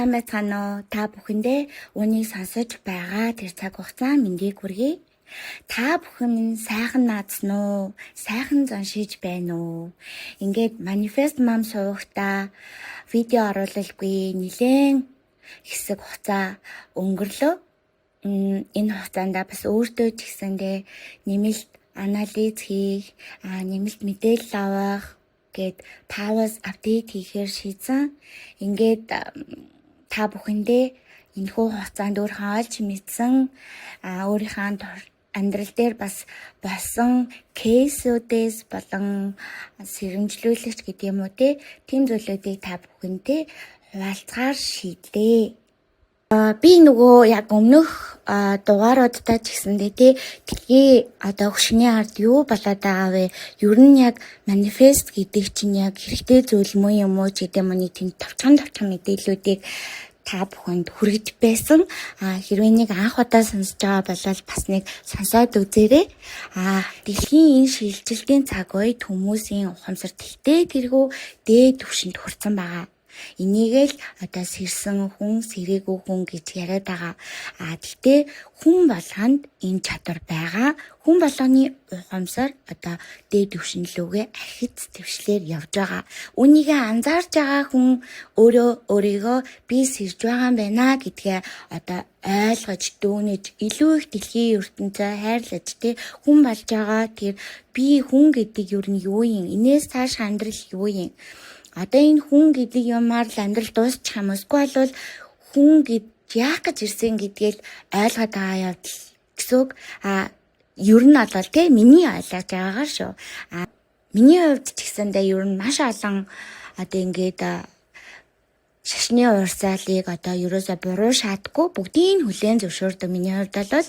сайн байцгаана уу? Та бүхэндээ үүнийг сонсож байгаа тэр цаг хугацаа мэндийг хүргэе. Та бүхэн минь сайхан наадсан уу? Сайхан зоншиж байна уу? Ингээд манифест мам суугтаа видео оруулалгүй нэлээд хэсэг хугацаа өнгөрлөө. Энэ хугацаанд бас өөртөө ч гэсэндээ нэмэлт анализ хийх, нэмэлт мэдээлэл авах гээд пауз апдейт хийхээр шийдсэн. Ингээд та бүхэндээ энэхүү хугацаанд өөрийнхөө олж мэдсэн өөрийнхөө амьдрал дээр бас болсон кейсүүдээс болон сэрэмжлүүлэгч гэдэг юм уу тийм зүйлүүдийг та бүхэнтэй хуваалцахаар шийдлээ. Би нөгөө яг өмнөх дугааруудтай ч гэсэндээ тгий хөшний ард юу болоод байгаа вэ? Ер нь яг манифест гэдэг чинь яг хэрэгтэй зүйл мөн юм уу ч гэдэг юм уу тийм товчхон мэдээллүүдийг та бүхэнд хүргэж байсан. Хэрвээ нэг анх удаа сонсож байгаа бол бас нэг сонсоод үзээрэй. Дэлхийн энэ шилжилтийн цаг үед хүмүүсийн ухамсар тэгтээ тэрхүү дээд түвшинд хүрсэн байгаа. Энийг л сэрсэн хүн, сэрээгүй хүн гэж яриад байгаа. Гэхдээ хүн болгонд энэ чадвар байгаа. Хүн болгоны ухамсар дээд түвшинлүүгээ архиц твшлэр явж байгаа. Үүнийг анзаарж байгаа хүн өөрийгөө би сэрж байгаа юм байна гэдгээ ойлгож, дүүнэж, илүү их дэлхийн ертөнцөө хайрлаж хүн болж байгаа. Тэр би хүн гэдэг юу юм? Инээс цааш амьдрал юу юм? Энэ хүн гэдэг юмар л амьдрал дуусчих юм уу? Эсвэл бол хүн яах гэж ирсэн гэдгийг ойлгоод байгаа явдал гэсэн үг. Ер нь бол миний ойлгож байгаагаар шүү. Миний хувьд ч гэсэндээ ер нь маш олон ингээд шашны уурсаалыг ерөөсө буруу шаардгүй бүгдийг хүлээн зөвшөөрдөг. Миний хувьд бол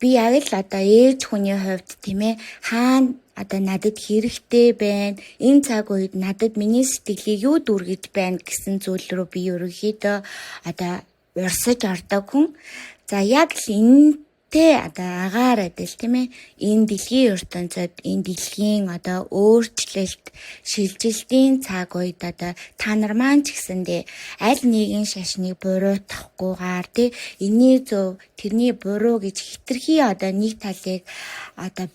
би яг л ээж хүний хувьд тийм ээ хаана надад хэрэгтэй байна. Энэ цаг үед надад миний сэтгэлийг юу дүргэж байна гэсэн зүйл рүү би ерөөхдөө урсаж ордог хүн. Яг л энэтэй агаарад л тийм ээ энэ дэлхийн ертөнцид энэ дэлхийн өөрчлөлт шилжилтийн цаг үед та нар маань ч гэсэндээ аль нэгэн шашныг буруутгахгүйгээр эний зөв тэрний буруу гэж хитрхи нэг талыг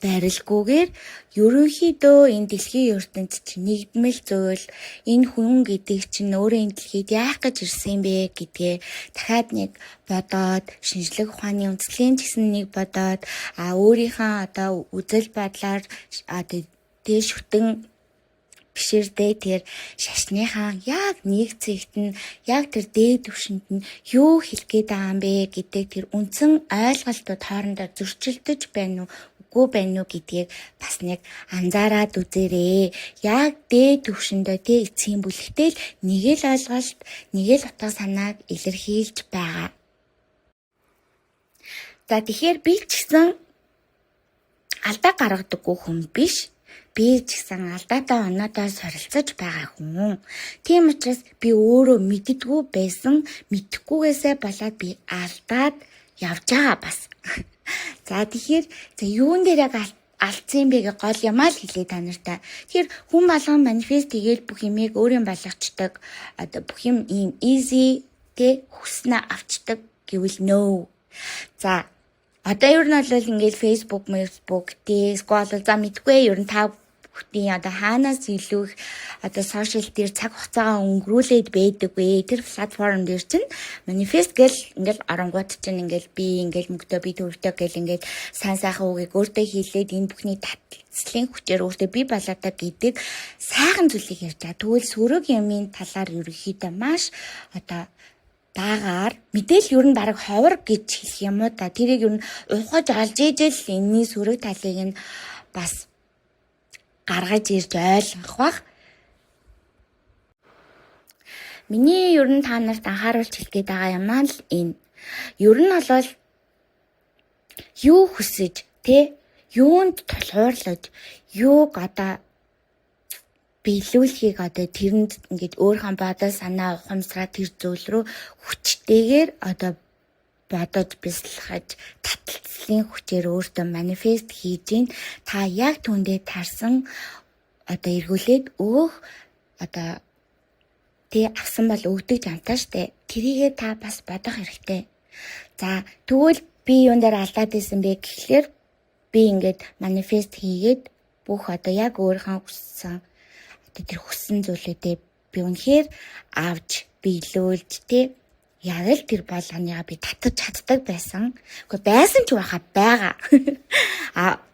барилгүйгээр ерөнхийдөө энэ дэлхийн ертөнцид нэгдмэл зүйл энэ хүн гэдэг чинь өөрөө энэ дэлхийд яах гэж ирсэн бэ гэдгээ дахиад нэг бодоод шинжлэх ухааны үндэслэлийн гэсэн нэг бодоод өөрийнхөө үзэл бодлоор шүтэн биширдээ тэр шашныхаа яг нэг зэгт нь яг тэр дээд түвшинд нь юу хэлэх гээд байгаа юм бэ гэдэг тэр үндсэн ойлголтууд хоорондоо зөрчилдөж байна уу үгүй байна уу гэдгийг бас нэг анзаараад үзээрэй. Яг дээд түвшиндөө эцсийн бүлэгтэл нэг л ойлголт, нэг л утга санааг илэрхийлж байгаа. Тэгэхээр би ч гэсэн алдаа гаргадаггүй хүн биш. Би ч гэсэн алдаатай оноодоо сорилцож байгаа хүн. Тийм учраас би өөрөө мэддэггүй байсан, мэдхгүйгээсээ болоод би алдаад явж байгаа бас. Тэгэхээр юун дээр яг алдсан бэ гэх гол юмаа л хэлээ та нартай. Тэгэхээр хүн болгон манифест хийгээл бүх юмыг өөрийн болгочдаг. Бүх юм ийм easy хүснэ авчдаг гэвэл no. Ер нь бол ингээд Facebook, Scroll мэдгүй ер нь та бүхний хаанаас илүү их сошиал дээр цаг хугацаагаа өнгөрүүлээд байдаг вэ? Тэр платформ дээр чинь манифест гэл ингээл оронгууд чинь ингээл би ингээл мөнгөтэй би төвөгтэй гэл ингээд сайн сайхан үгийг өөртөө хийлээд энэ бүхний таталцлын хүчээр өөртөө би болоодаа гэдэг сайхан зүйлийг ярьж байгаа. Тэгвэл сөрөг юмын талаар ерөнхийдөө маш дагаар мэдээлэл ер нь бараг ховор гэж хэлэх юм уу тэрийг ер нь ухаж олж ижил энэний сөрөг талыг нь бас гаргаж ирж ойлгох бах. Миний ер нь та нарт анхааруулж хэлэх гээд байгаа юм аа л энэ. Ер нь бол юу хүсэж юунд тулгуурлаж юуг биелүүлэхийг тэрэнд ингээд өөрийнхөө бодол санаа ухамсараа тэр зүйл рүү хүчтэйгээр бодож бясалгаж таталцлын хүчээр өөртөө манифест хийж ийн та яг түүндээ тарсан эргүүлээд өөх Тэ авсан бол өгдөг жамтаа штэ. Тэрийгээ та бас бодох хэрэгтэй. За тэгвэл би юун дээр алдаад исэн бэ гэхлээр би ингээд манифест хийгээд бүх одоо яг өөрийнхөө хүссэн одоо тэр хүссэн зүйлүүдээ би үнэхээр авч биелүүлж тэ яг л тэр болгоныг би татаж чаддаг байсан. Гэхдээ байсан ч байгаа.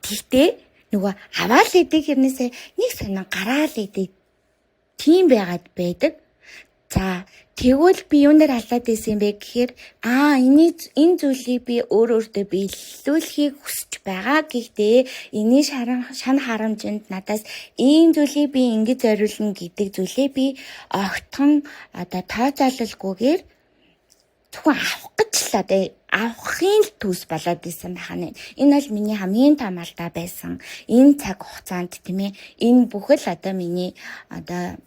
Тэгтээ нөгөө аваал идэг хэрнээсээ нэг сонин гараал идэг тийм байгаад байдаг. За тэгвэл би юунаар алдаад исэн бэ гэхээр энэ зүйлийг би өөртөө биелүүлэхийг хүсэж байгаа. Гэхдээ энэ шан харамжинд надаас ийм зүйлийг би ингэж зориулна гэдэг зүйлээ би огтхон одоо тооцоололгүйгээр зөвхөн авах гэж л одоо авахын л төс болоод исэн байна. Энэ бол миний хамгийн том алдаа байсан. Энэ цаг хугацаанд тийм ээ энэ бүхэл одоо миний одоо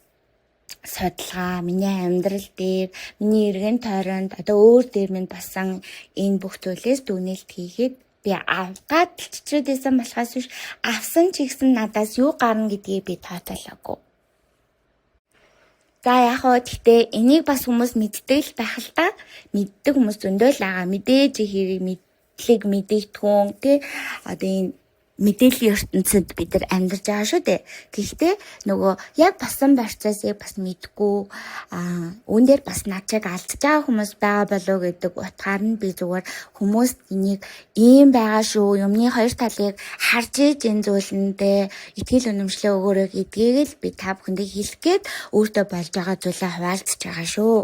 судалгаа, миний амьдрал дээр, миний эргэн тойронд одоо өөр дээр минь басан энэ бүх зүйлээс дүгнэлт хийгээд би авгаад чичрээд исэн болохоос биш авсан ч гэсэн надаас юу гарна гэдгийг би тооцоолоогүй. За яг хоо гэхдээ энийг бас хүмүүс мэддэг л байх л та. Мэддэг хүмүүс зөндөө л байгаа. Мэдээж хэрэг мэдээлэгдэхүүн тий одоо энэ мэдээллийн ертөнцид бид нар амьдарч байгаа шүү дээ. Гэхдээ нөгөө яг басан барьцаасыг бас мэдгүй үүн дээр бас начиг алдж байгаа хүмүүс байгаа болов гэдэг утгаар нь би зүгээр хүмүүст энийг ийм байгаа шүү. Юмны хоёр талыг харж иж энэ зүйлэндээ итгэл үнэмшлээ өгөөрэй гэдгийг л би та бүхэндээ хэлэх гээд өөртөө болж байгаа зүйлээ хуваалцж байгаа шүү.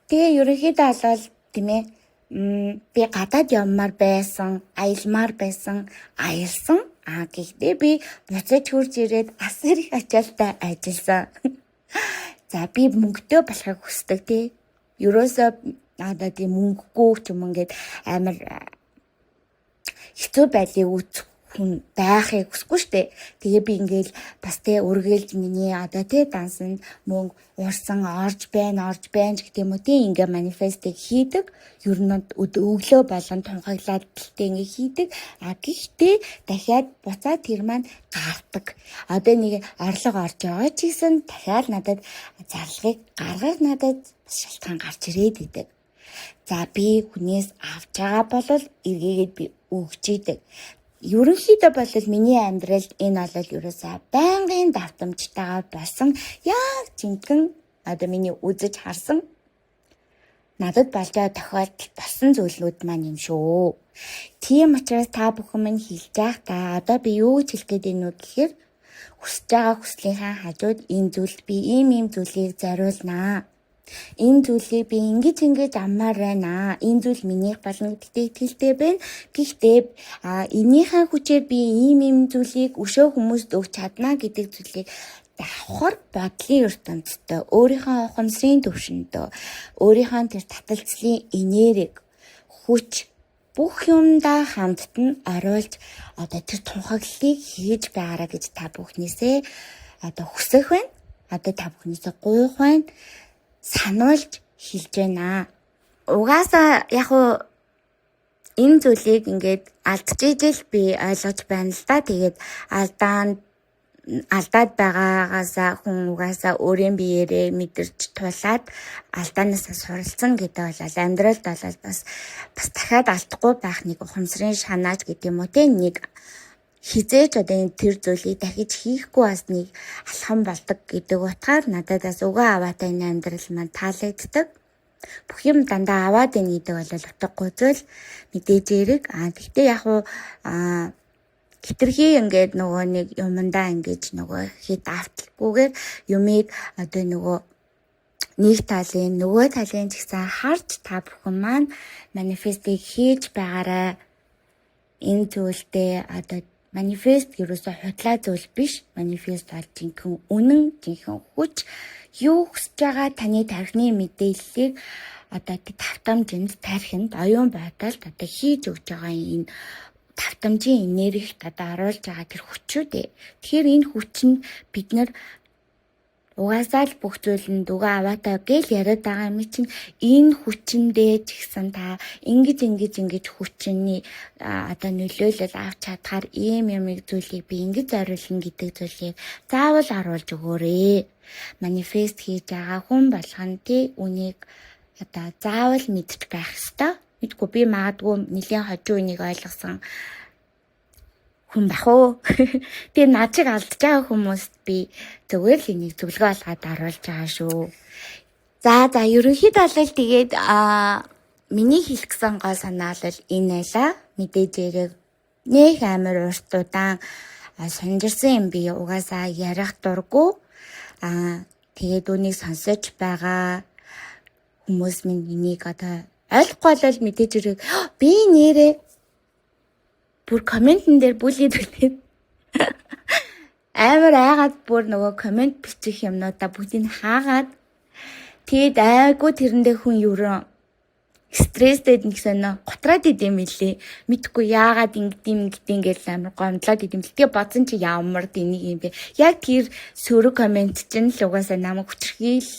Тэгээ ерөнхийдөө бол тийм ээ би гадаад явмаар байсан, аялмаар байсан, аялсан. Гэхдээ би буцаж хурж ирээд асар их ачаалтай ажилласан. За би мөнгөтэй болохыг хүсдэг тий. Ерөөсөө одоо тийм мөнгөгүй ч юм ингээд амар хэцүү байлыг үүсэх хүн байхыг хүсэхгүй штэ. Тэгээ би ингээл бас тэ үргэлж миний одоо тэ дансанд мөнгө уурсан орж байна гэх юм уу тийм ингээ манифестыг хийдэг. Ер нь өглөө болгон тунхаглаад гэлтэй ингээ хийдэг. Гэхдээ дахиад буцаад тэр маань гардаг. Одоо нэг орлого орж байгаа ч гэсэн дахиад надад зарлагыг гаргах надад шалтгаан гарч ирээд идэг. За би хүнээс авч байгаа бол эргээгээд би өгч идэг. Ерөнхийдөө бол миний амьдралд энэ бол ерөөсөө байнгын давтамжтайгаа болсон яг жинхэнэ одоо миний үзэж харсан надад болж байгаа тохиолдолд болсон зүйлүүд маань юм шүү. Тийм учраас та бүхэн минь хэлж байхдаа одоо би юу гэж хэлэх гээд байна вэ гэхээр хүсэж байгаа хүслийнхаа хажууд энэ зүйлд би ийм зүйлийг зориулнаа. Энэ зүйлийг би ингэж аммаар байна. Энэ зүйл минийх болно гэдэгт итгэлтэй байна. Гэхдээ энийхэн хүчээр би ийм зүйлийг өшөө хүмүүст өгч чадна гэдэг зүйлийг давхар бодлын ертөнцтэй, өөрийнхөө ухамсарын төвшөндөө, өөрийнхөө тэр таталцлын энерги, хүч бүх юмдаа хамтд нь оруулж одоо тэр тунхаглалыг хийж байгаараа гэж та бүхнээсээ одоо хүсэх байна. Одоо та бүхнээсээ гуйх байна. Сануулж хэлж байна. Угаасаа яг уу энэ зүйлийг ингээд алдчихижэл би ойлгож байна л да. Тэгээд алдаад байгаагаасаа хүн угаасаа өөрийн биеэрээ мэдэрч тулаад алдаанаасаа суралцсан гэдэг бол амьдралд бол бас дахиад алдахгүй байх нэг ухамсарын шанаач гэдэг юм уу те нэг хизээж одоо энэ тэр зүйлийг дахиж хийхгүй бас нэг алхам болдог гэдэг утгаар надад бас өгөө аваатай энэ амьдрал маань таалагддаг. Бүх юм дандаа аваад байна гэдэг бол утгагүй зүйл мэдээж эрэг. Гэхдээ яг уу хитрхи ингээд нөгөө нэг юмдаа ингэж нөгөө хит авталгүйгээр юмыг одоо нөгөө нэг талын нөгөө талын ч гэсэн харж та бүхэн маань манифестыг хийж байгаарай. Энэ зүйлдээ одоо манифест ерөөсөө худлаа зүйл биш. Манифест бол жинхэнэ үнэн, жинхэнэ хүч, юу хүсэж байгаа таны тархины мэдээллийг одоо тавтамжинд тархинд оюун байдалд одоо хийж өгч байгаа энэ тавтамжийн энергид одоо оруулж байгаа тэр хүчүүд. Тэгэхээр энэ хүчинд бид нар Угаасаа л бүх зүйл нь дугаа аваатай гэл яриад байгаа юм чинь энэ хүчиндээ ч гэсэн та ингэж хүчний одоо нөлөөлөл авч чадхаар ийм зүйлийг би ингэж зориулна гэдэг зүйлийг заавал харуулж өгөөрэй. Манифест хийж байгаа хүн болгоно тий үнийг одоо заавал мэдчих байх ёстой. Мэдгүй би магадгүй нэлийн хожуу үнийг ойлгосон хүн бах уу. Тэгээ над шиг алдж байгаа хүмүүст би зүгээр л энийг зөвлөгөө олгоод харуулж байгаа шүү. За ерөнхийдөө л тэгээд миний хэлэх гэсэн гол санаа бол энэ байла. Мэдээж яг нэх амар урт удаан сонжирсан юм би угаасаа ярих дурггүй. Тэгээд үнийг сонсож байгаа хүмүүс минь энийг одоо ойлгохгүй бол мэдээж хэрэг би нэрээ бүр комментэн дээр бүлгээд үлээд амар айгаад бүр нөгөө коммент бичих юмнуудаа бүгдийг хаагаад тэгээд айгуу тэрэндээ хүн ерөн стресстэй нэгсэн готраад идэм билээ. Мэдхгүй яагаад ингэдэм гэж амар гомдлоод идэм. Тэгээ бодсон чи ямар тэнийг юм бэ? Яг тэр сөрөг коммент чинь л угаасаа намайг хүчрхийл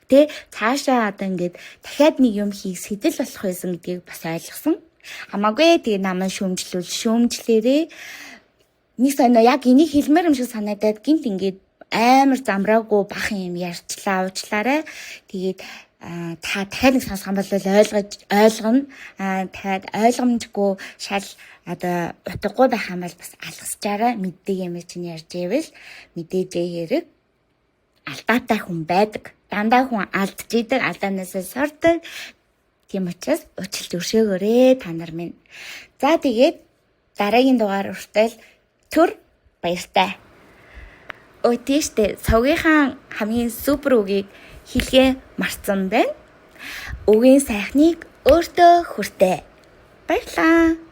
тэ цаашаа одоо ингээд дахиад нэг юм хийх сэтэл болох байсан гэдгийг бас ойлгосон. Хамаагүй тэгээ намайг шүүмжлээрээ нэг санаа яг энийг хэлмээр юм шиг санагдаад гинт ингээд амар замраагүй бах юм ярьчлаа уучлаарай. Тэгээд та дахиад нэг сонсох юм бол ойлгоно. Дахиад ойлгомжгүй шал одоо утгагүй байх юм бол бас алгасчаарай. Мэддэг юм чинь ярьж ивэл мэдээж хэрэг алдаатай хүн байдаг. Дандаа хүн алдчихийдэг, алдаанаасаа сурдаг. Тийм учраас уучлалт өршөөгөөрэй та нар минь. За тэгээд дараагийн дугаар уртал төр баяртай. Тийштэй сувгийнхаа хамгийн супер үгийг хэлгээ марцсан байна. Үгийн сайхныг өөртөө хүртээ. Баярлалаа.